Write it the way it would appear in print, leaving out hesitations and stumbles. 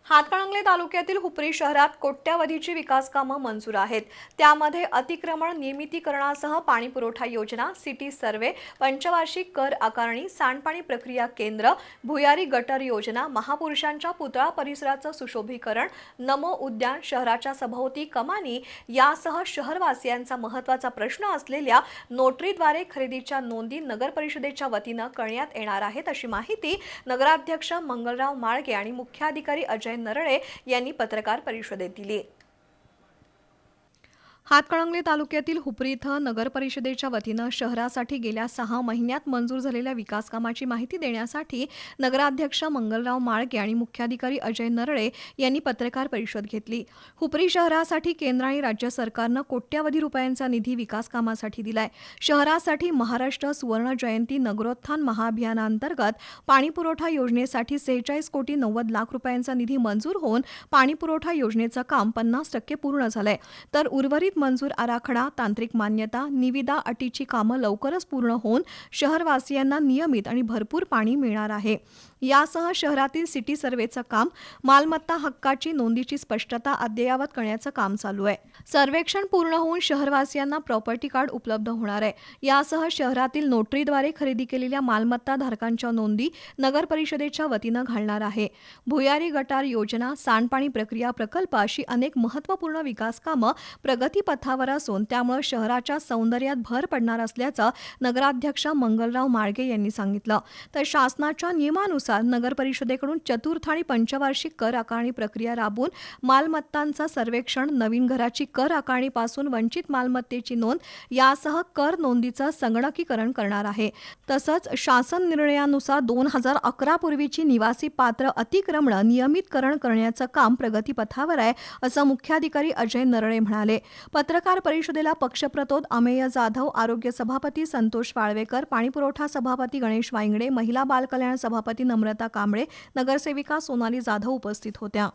हातकणंगले तालुक्यातील हुपरी शहरात कोट्यवधीची विकास कामं मंजूर आहेत। त्यामध्ये अतिक्रमण नियमितीकरणासह पाणीपुरवठा योजना, सिटी सर्वे, पंचवार्षिक कर आकारणी, सांडपाणी प्रक्रिया केंद्र, भुयारी गटर योजना, महापुरुषांच्या पुतळा परिसराचं सुशोभीकरण, नमो उद्यान, शहराच्या सभोवती कमानी यासह शहरवासियांचा महत्त्वाचा प्रश्न असलेल्या नोटरीद्वारे खरेदीच्या नोंदी नगर परिषदेच्या वतीनं करण्यात येणार आहेत, अशी माहिती नगराध्यक्ष मंगलराव माळगे आणि मुख्याधिकारी अजय नरळे यांनी पत्रकार परिषदेत दिली। हातकणंगले तालुक्यातील हुपरी इथं नगर परिषदेच्या वतीनं शहरासाठी गेल्या 6 महिन्यात मंजूर झालेल्या विकास कामाची माहिती देण्यासाठी नगराध्यक्ष मंगलराव माळगे आणि मुख्याधिकारी अजय नरळे यांनी पत्रकार परिषद घेतली। हुपरी शहरासाठी केंद्र आणि राज्य सरकारनं कोट्यवधी रुपयांचा निधी विकास कामासाठी दिलाय। शहरासाठी महाराष्ट्र सुवर्ण जयंती नगरोत्थान महाअभियानांतर्गत पाणीपुरवठा योजनेसाठी 46 कोटी 90 लाख रुपयांचा निधी मंजूर होऊन पाणीपुरवठा योजनेचं काम 50% पूर्ण झालंय, तर उर्वरित मंजूर आराखडा, तांत्रिक मान्यता, निविदा अटीची कामं लवकरच पूर्ण होऊन शहरवासियांना नियमित आणि भरपूर पाणी मिळणार आहे। यासह शहरातील सिटी सर्वेचं काम, मालमत्ता हक्काची नोंदीची स्पष्टता अद्ययावत करण्याचं काम चालू आहे। सर्वेक्षण पूर्ण होऊन शहरवासियांना प्रॉपर्टी कार्ड उपलब्ध होणार आहे। यासह शहरातील नोटरीद्वारे खरेदी केलेल्या मालमत्ता धारकांच्या नोंदी नगर परिषदेच्या वतीनं घालणार आहे। भुयारी गटार योजना, सांडपाणी प्रक्रिया प्रकल्प अशी अनेक महत्त्वपूर्ण विकास कामं प्रगतीपथावर असून त्यामुळे शहराच्या सौंदर्यात भर पडणार असल्याचं नगराध्यक्ष मंगलराव माळगे यांनी सांगितलं। तर शासनाच्या नियमानुसार नगर परिषदेकडून चतुर्थ आणि पंचवार्षिक कर आकारणी प्रक्रिया राबवून मालमत्तांचं सर्वेक्षण, नवीन घराची कर आकारणीपासून वंचित मालमत्तेची नोंद यासह कर नोंदीचं संगणकीकरण करणार आहे। तसंच शासन निर्णयानुसार 2011 पूर्वीची निवासी पात्र अतिक्रमण नियमितकरण करण्याचं काम प्रगतीपथावर आहे, असं मुख्याधिकारी अजय नरळे म्हणाले। पत्रकार परिषदेला पक्षप्रतोद अमेय जाधव, आरोग्य सभापती संतोष वाळवेकर, पाणीपुरवठा सभापती गणेश वाईंगडे, महिला बाल कल्याण सभापती नम्रता कांबळे, नगरसेविका सोनाली जाधव उपस्थित होत्या।